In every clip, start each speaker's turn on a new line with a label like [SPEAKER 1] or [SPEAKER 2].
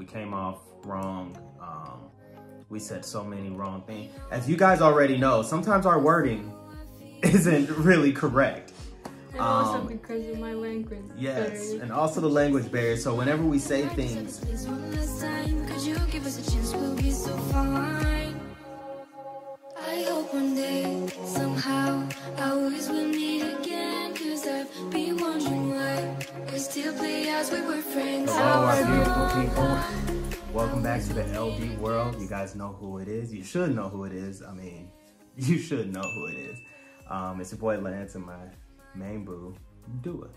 [SPEAKER 1] came off wrong. We said so many wrong things. As you guys already know, sometimes our wording isn't really correct.
[SPEAKER 2] And also because of my language barrier.
[SPEAKER 1] And also the language barrier. So whenever we say things,
[SPEAKER 3] I hope one day, somehow, I always will meet again. Cause I've been wondering why we still play as we were friends.
[SPEAKER 1] hello, our beautiful people. Welcome back to the LD world. You guys know who it is. You should know who it is. I mean, you should know who it is. It's your boy Lance and my main boo, Dua.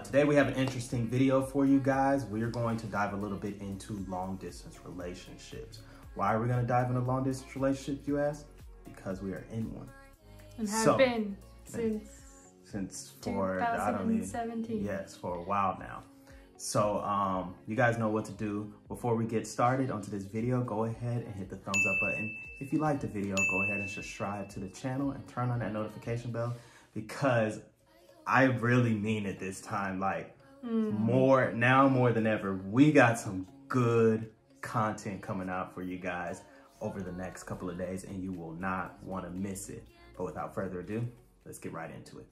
[SPEAKER 1] Today we have an interesting video for you guys. We're going to dive a little bit into long distance relationships. Why are we going to dive into long distance relationships, you ask? Because we are in one.
[SPEAKER 2] And have been
[SPEAKER 1] since for
[SPEAKER 2] 2017.
[SPEAKER 1] Yes, for a while now. So you guys know what to do. Before we get started onto this video, go ahead and hit the thumbs up button. If you like the video, go ahead and subscribe to the channel and turn on that notification bell, because I really mean it this time. Like more than ever, we got some good content coming out for you guys over the next couple of days, and you will not want to miss it. But without further ado, let's get right into it.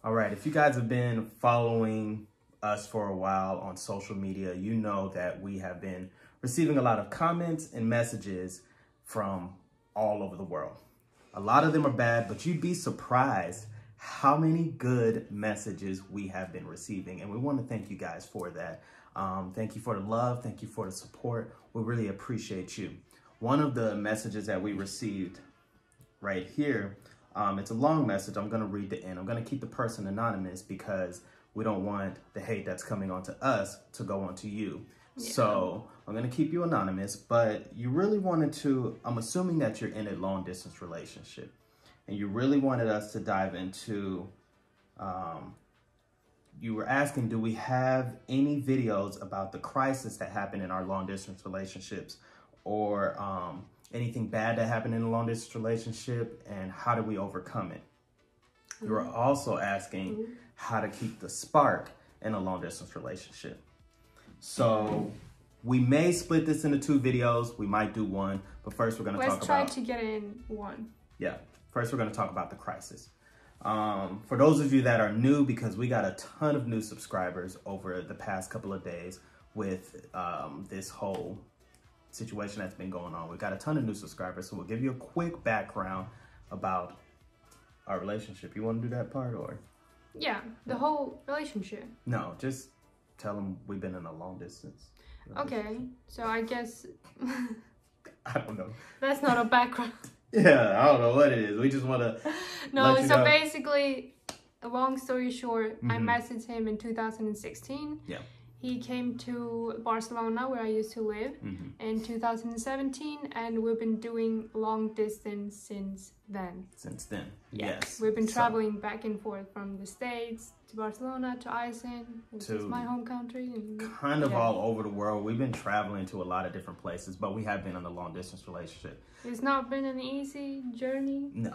[SPEAKER 1] All right, if you guys have been following us for a while on social media, you know that we have been receiving a lot of comments and messages from all over the world. A lot of them are bad, but you'd be surprised how many good messages we have been receiving, and we want to thank you guys for that. Thank you for the love. Thank you for the support. We really appreciate you. One of the messages that we received right here, it's a long message. I'm going to read the end. I'm going to keep the person anonymous because we don't want the hate that's coming onto us to go onto you. Yeah. So I'm going to keep you anonymous, but you really wanted to, I'm assuming that you're in a long distance relationship, and you really wanted us to dive into, you were asking, do we have any videos about the crisis that happened in our long distance relationships, or anything bad that happened in a long distance relationship, and how do we overcome it? You were also asking how to keep the spark in a long distance relationship. So we may split this into 2 videos. We might do one, but first we're going to talk about...
[SPEAKER 2] Let's try to get in one.
[SPEAKER 1] Yeah. First, we're going to talk about the crisis. For those of you that are new, because we got a ton of new subscribers over the past couple of days with this whole situation that's been going on. We got a ton of new subscribers, so we'll give you a quick background about our relationship. You want to do that part, or?
[SPEAKER 2] Yeah, the whole relationship.
[SPEAKER 1] No, just tell them we've been in a long distance.
[SPEAKER 2] Okay, so I guess...
[SPEAKER 1] I don't know.
[SPEAKER 2] That's not a background.
[SPEAKER 1] Yeah, I don't know what it is. We just want to
[SPEAKER 2] No, so basically, a long story short, I messaged him in 2016.
[SPEAKER 1] Yeah. He
[SPEAKER 2] came to Barcelona, where I used to live, in 2017, and we've been doing long distance since then.
[SPEAKER 1] Since then, yes.
[SPEAKER 2] We've been traveling back and forth from the States to Barcelona to Iceland, which is my home country. And
[SPEAKER 1] kind of all over the world. We've been traveling to a lot of different places, but we have been in a long distance relationship.
[SPEAKER 2] It's not been an easy journey.
[SPEAKER 1] No.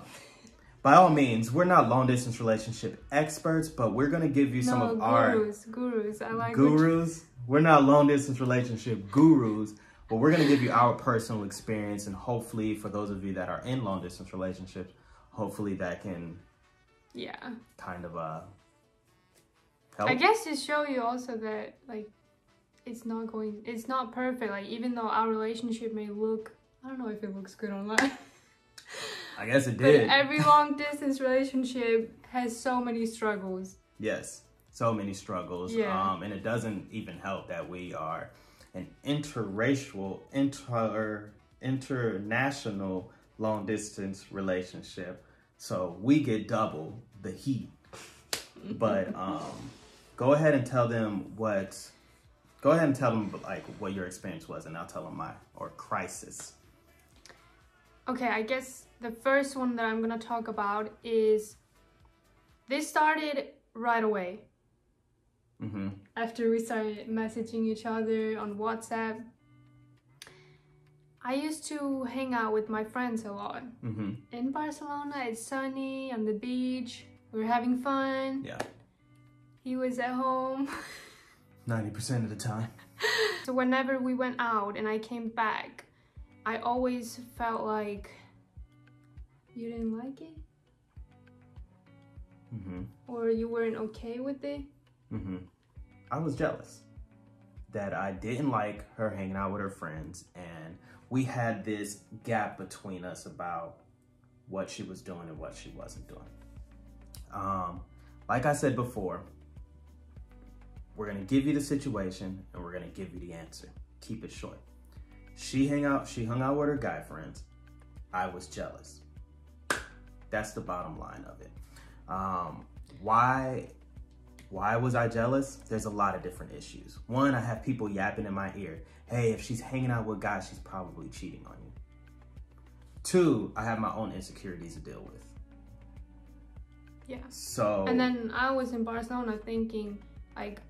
[SPEAKER 1] By all means, we're not long distance relationship experts, but we're going to give you some of our
[SPEAKER 2] gurus. I like
[SPEAKER 1] gurus. We're not long distance relationship gurus, but we're going to give you our personal experience, and hopefully for those of you that are in long distance relationships, hopefully that can kind of help.
[SPEAKER 2] I guess to show you also that like it's not perfect. Like even though our relationship may look, I don't know if it looks good online.
[SPEAKER 1] I guess it did.
[SPEAKER 2] But every long distance relationship has so many struggles.
[SPEAKER 1] Yes, so many struggles.
[SPEAKER 2] Yeah.
[SPEAKER 1] And it doesn't even help that we are an international long distance relationship. So we get double the heat. But go ahead and tell them like what your experience was, and I'll tell them crisis.
[SPEAKER 2] Okay, I guess the first one that I'm gonna talk about is this started right away. After we started messaging each other on WhatsApp. I used to hang out with my friends a lot. In Barcelona, it's sunny, on the beach, we're having fun.
[SPEAKER 1] Yeah.
[SPEAKER 2] He was at home.
[SPEAKER 1] 90% of the time.
[SPEAKER 2] So whenever we went out and I came back, I always felt like you didn't like it, or you weren't okay with it.
[SPEAKER 1] I was jealous that I didn't like her hanging out with her friends, and we had this gap between us about what she was doing and what she wasn't doing. Like I said before, we're gonna give you the situation and we're gonna give you the answer. Keep it short. She hung out with her guy friends. I was jealous. That's the bottom line of it. Why was I jealous? There's a lot of different issues. One, I have people yapping in my ear. Hey, if she's hanging out with guys, she's probably cheating on you. Two, I have my own insecurities to deal with.
[SPEAKER 2] Yeah.
[SPEAKER 1] So.
[SPEAKER 2] And then I was in Barcelona thinking, like,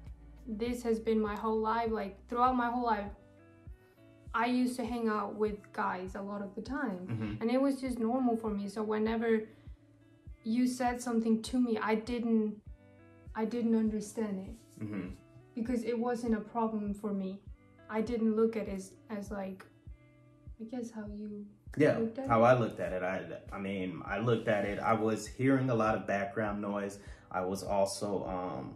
[SPEAKER 2] this has been my whole life. Like, throughout my whole life, I used to hang out with guys a lot of the time. And it was just normal for me. So whenever you said something to me, I didn't understand it. Because it wasn't a problem for me. I didn't look at it as like, I guess how you looked at
[SPEAKER 1] how
[SPEAKER 2] it.
[SPEAKER 1] I looked at it. I mean, I looked at it. I was hearing a lot of background noise. I was also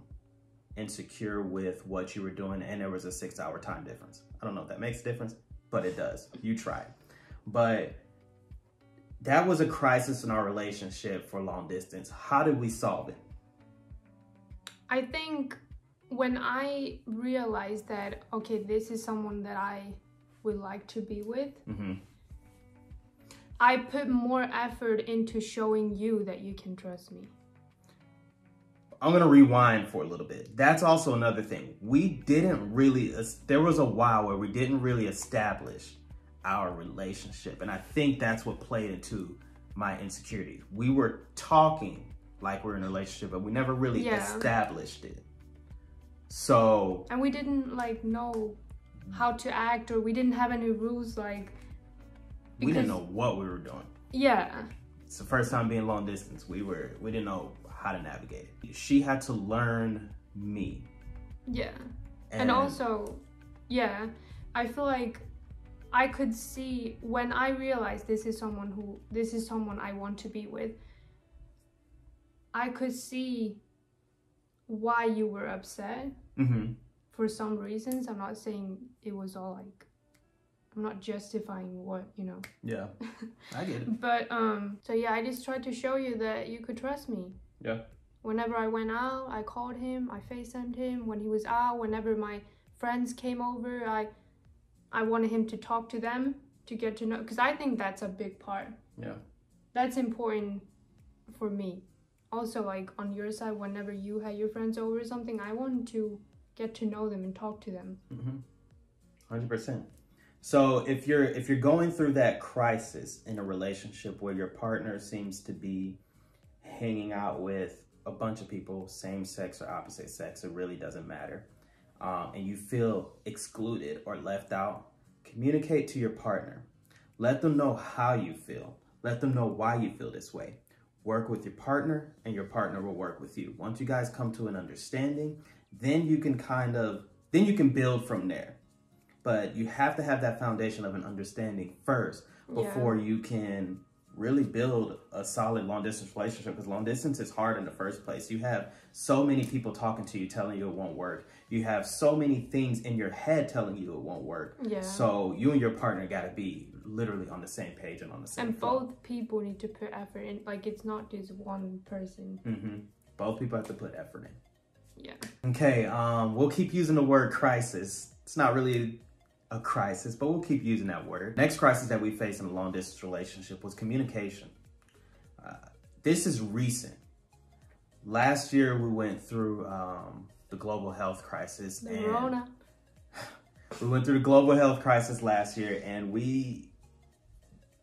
[SPEAKER 1] insecure with what you were doing, and there was a 6-hour time difference. I don't know if that makes a difference, but it does. You tried. But that was a crisis in our relationship for long distance. How did we solve it?
[SPEAKER 2] I think when I realized that, okay, this is someone that I would like to be with, I put more effort into showing you that you can trust me.
[SPEAKER 1] I'm going to rewind for a little bit. That's also another thing. There was a while where we didn't really establish our relationship. And I think that's what played into my insecurities. We were talking like we're in a relationship, but we never really established it. So. And
[SPEAKER 2] we didn't like know how to act, or we didn't have any rules, like.
[SPEAKER 1] We didn't know what we were doing.
[SPEAKER 2] Yeah.
[SPEAKER 1] It's the first time being long distance. We didn't know how to navigate it. She had to learn me.
[SPEAKER 2] Yeah. And also, yeah, I feel like I could see when I realized this is someone I want to be with, I could see why you were upset for some reasons. I'm not saying it was all like, I'm not justifying what, you know.
[SPEAKER 1] Yeah, I get it.
[SPEAKER 2] But, so yeah, I just tried to show you that you could trust me.
[SPEAKER 1] Yeah.
[SPEAKER 2] Whenever I went out, I called him, I FaceTimed him. When he was out, whenever my friends came over, I wanted him to talk to them, to get to know, because I think that's a big part.
[SPEAKER 1] Yeah.
[SPEAKER 2] That's important for me. Also, like, on your side, whenever you had your friends over or something, I wanted to get to know them and talk to them.
[SPEAKER 1] 100%. So if you're going through that crisis in a relationship where your partner seems to be hanging out with a bunch of people, same sex or opposite sex, it really doesn't matter, and you feel excluded or left out, communicate to your partner. Let them know how you feel. Let them know why you feel this way. Work with your partner, and your partner will work with you. Once you guys come to an understanding, then you can build from there. But you have to have that foundation of an understanding first before you can really build a solid long distance relationship, because long distance is hard in the first place. You have so many people talking to you, telling you it won't work. You have so many things in your head telling you it won't work. Yeah. So you and your partner got to be literally on the same page and on the same flow.
[SPEAKER 2] Both people need to put effort in. Like, it's not just one person.
[SPEAKER 1] Both people have to put effort in.
[SPEAKER 2] Yeah.
[SPEAKER 1] Okay, we'll keep using the word crisis. It's not really a crisis, but we'll keep using that word. Next crisis that we faced in a long distance relationship was communication. This is recent. Last year we went through the global health crisis.
[SPEAKER 2] Corona.
[SPEAKER 1] We went through the global health crisis last year, and we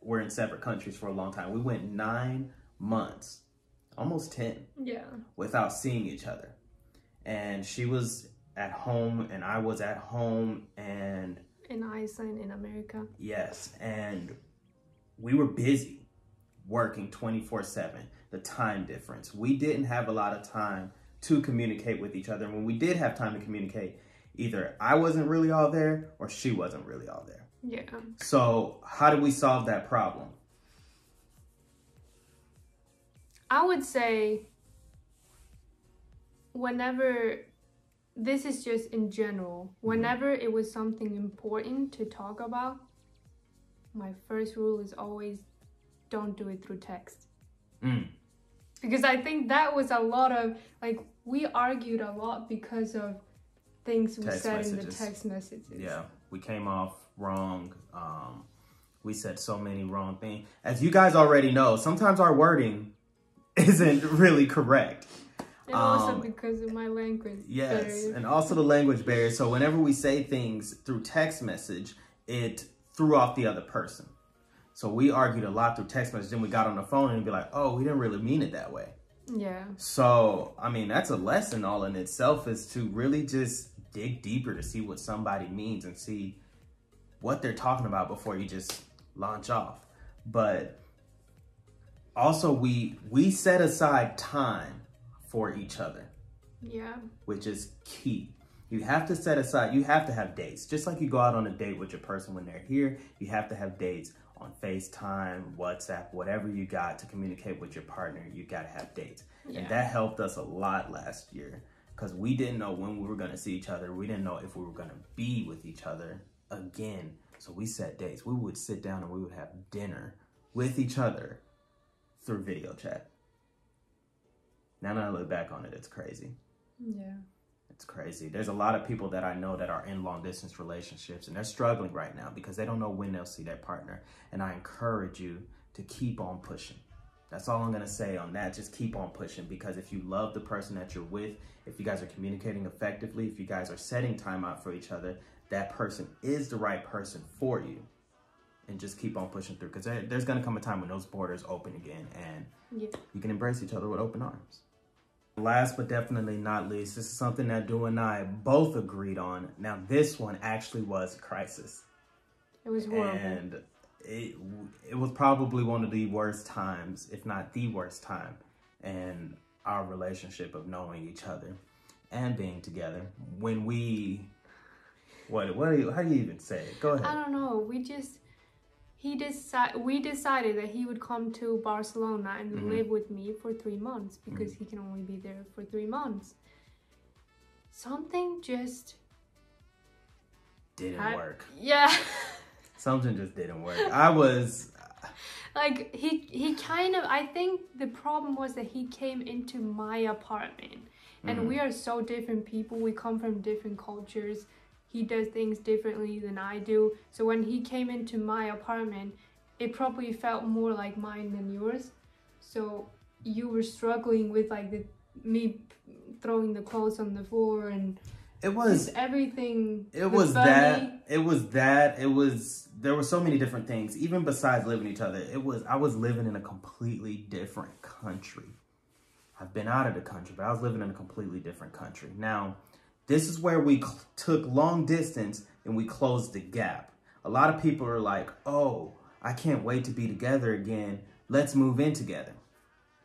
[SPEAKER 1] were in separate countries for a long time. We went 9 months, almost 10, without seeing each other. And she was at home and I was at home, and
[SPEAKER 2] in Iceland, in America.
[SPEAKER 1] Yes, and we were busy working 24/7, the time difference. We didn't have a lot of time to communicate with each other. And when we did have time to communicate, Either I wasn't really all there or she wasn't really all there.
[SPEAKER 2] Yeah.
[SPEAKER 1] So how do we solve that problem?
[SPEAKER 2] I would say whenever, this is just in general, whenever it was something important to talk about, my first rule is always don't do it through text. Because I think that was a lot of, like, we argued a lot because of things we said in the text messages.
[SPEAKER 1] Yeah, we came off wrong. We said so many wrong things. As you guys already know, sometimes our wording isn't really correct.
[SPEAKER 2] And also because of my language barrier.
[SPEAKER 1] And also the language barrier. So whenever we say things through text message, it threw off the other person. So we argued a lot through text message. Then we got on the phone and be like, oh, we didn't really mean it that way.
[SPEAKER 2] Yeah.
[SPEAKER 1] So, I mean, that's a lesson all in itself, is to really just dig deeper to see what somebody means and see what they're talking about before you just launch off. But also we set aside time for each other.
[SPEAKER 2] Yeah.
[SPEAKER 1] Which is key. You have to set aside, you have to have dates. Just like you go out on a date with your person when they're here, you have to have dates on FaceTime, WhatsApp, whatever you got to communicate with your partner. You got to have dates. Yeah. And that helped us a lot last year because we didn't know when we were going to see each other. We didn't know if we were going to be with each other again. So we set dates. We would sit down and we would have dinner with each other through video chat. Now that I look back on it, it's crazy.
[SPEAKER 2] Yeah.
[SPEAKER 1] It's crazy. There's a lot of people that I know that are in long distance relationships and they're struggling right now because they don't know when they'll see their partner. And I encourage you to keep on pushing. That's all I'm going to say on that. Just keep on pushing, because if you love the person that you're with, if you guys are communicating effectively, if you guys are setting time out for each other, that person is the right person for you. And just keep on pushing through, because there's going to come a time when those borders open again and you can embrace each other with open arms. Last but definitely not least, this is something that Du and I both agreed on. Now, this one actually was a crisis.
[SPEAKER 2] It was horrible.
[SPEAKER 1] And it was probably one of the worst times, if not the worst time, in our relationship of knowing each other and being together. When we, how do you even say it? Go ahead.
[SPEAKER 2] I don't know. We decided that he would come to Barcelona and live with me for 3 months because he can only be there for 3 months. Something just
[SPEAKER 1] didn't work.
[SPEAKER 2] Yeah.
[SPEAKER 1] Something just didn't work. I was
[SPEAKER 2] like, he kind of, I think the problem was that he came into my apartment and we are so different people. We come from different cultures. He does things differently than I do. So when he came into my apartment, it probably felt more like mine than yours. So you were struggling with like me throwing the clothes on the floor and
[SPEAKER 1] it was
[SPEAKER 2] everything.
[SPEAKER 1] There were so many different things. Even besides living with each other, I was living in a completely different country. I've been out of the country, but I was living in a completely different country. Now, this is where we took long distance and we closed the gap. A lot of people are like, oh, I can't wait to be together again. Let's move in together,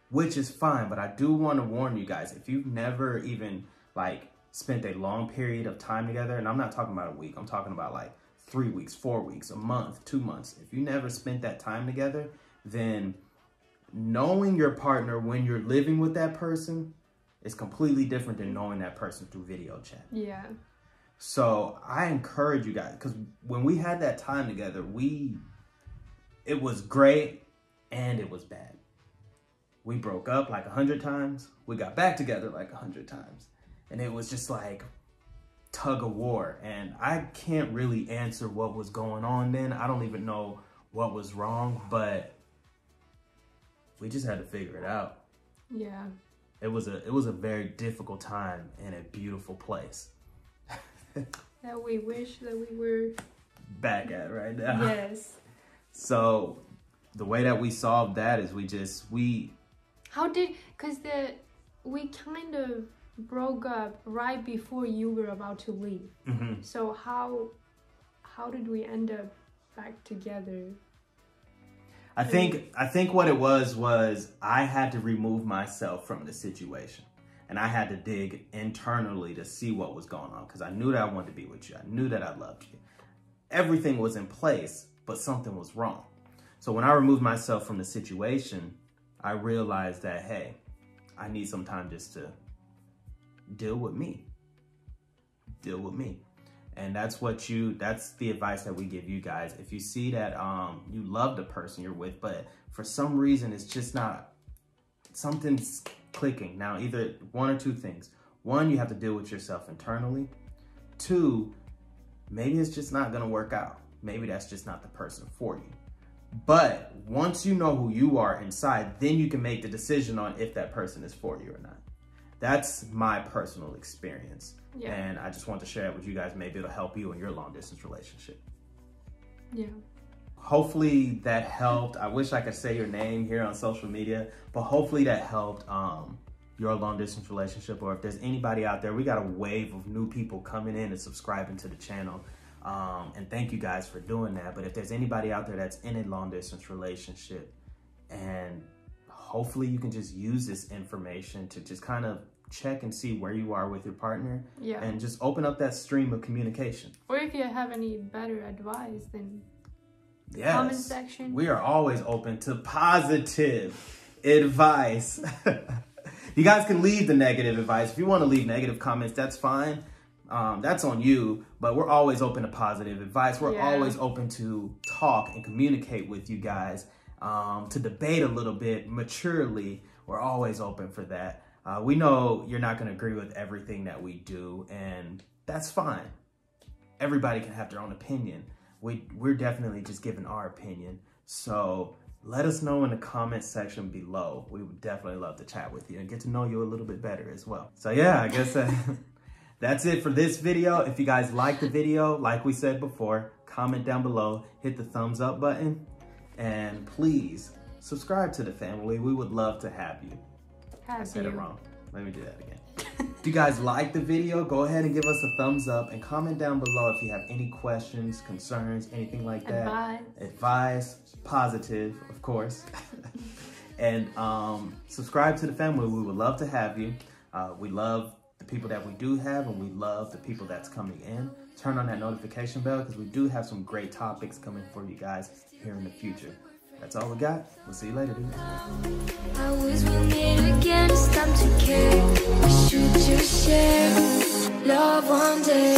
[SPEAKER 1] which is fine. But I do want to warn you guys, if you've never even like spent a long period of time together, and I'm not talking about a week, I'm talking about like 3 weeks, 4 weeks, a month, 2 months. If you never spent that time together, then knowing your partner when you're living with that person is completely different than knowing that person through video chat.
[SPEAKER 2] Yeah.
[SPEAKER 1] So I encourage you guys, because when we had that time together, it was great and it was bad. We broke up like 100 times. We got back together like 100 times. And it was just like tug of war. And I can't really answer what was going on then. I don't even know what was wrong, but we just had to figure it out.
[SPEAKER 2] Yeah.
[SPEAKER 1] It was a very difficult time in a beautiful place.
[SPEAKER 2] That we wish that we were
[SPEAKER 1] back at right now.
[SPEAKER 2] Yes.
[SPEAKER 1] So the way that we solved that is we
[SPEAKER 2] kind of broke up right before you were about to leave. So how did we end up back together?
[SPEAKER 1] I think what it was I had to remove myself from the situation. And I had to dig internally to see what was going on because I knew that I wanted to be with you. I knew that I loved you. Everything was in place, but something was wrong. So when I removed myself from the situation, I realized that, hey, I need some time just to deal with me. Deal with me. And that's the advice that we give you guys. If you see that you love the person you're with, but for some reason it's just not, something's clicking. Now, either one or two things. One, you have to deal with yourself internally. Two, maybe it's just not gonna work out. Maybe that's just not the person for you. But once you know who you are inside, then you can make the decision on if that person is for you or not. That's my personal experience. Yeah. And I just want to share it with you guys. Maybe it'll help you in your long distance relationship.
[SPEAKER 2] Yeah.
[SPEAKER 1] Hopefully that helped. I wish I could say your name here on social media, but hopefully that helped your long distance relationship. Or if there's anybody out there, we got a wave of new people coming in and subscribing to the channel. And thank you guys for doing that. But if there's anybody out there that's in a long distance relationship, and hopefully you can just use this information to just kind of check and see where you are with your partner. Yeah. And just open up that stream of communication. Or
[SPEAKER 2] if you have any better advice, then comment section.
[SPEAKER 1] We are always open to positive advice. You guys can leave the negative advice. If you want to leave negative comments, that's fine. That's on you, but we're always open to positive advice. We're always open to talk and communicate with you guys, to debate a little bit maturely. We're always open for that. We know you're not going to agree with everything that we do, and that's fine. Everybody can have their own opinion. We're definitely just giving our opinion. So let us know in the comment section below. We would definitely love to chat with you and get to know you a little bit better as well. So yeah, I guess that's it for this video. If you guys like the video, like we said before, comment down below, hit the thumbs up button, and please subscribe to the family. We would love to have you. I said it wrong. Let me do that again. If you guys like the video, go ahead and give us a thumbs up and comment down below if you have any questions, concerns, anything like that. Advice, positive, of course. And subscribe to the family. We would love to have you. We love the people that we do have, and we love the people that's coming in. Turn on that notification bell because we do have some great topics coming for you guys here in the future. That's all we got. We'll see you later, dude. I wish we'll meet again. It's time to care. We should just share love one day.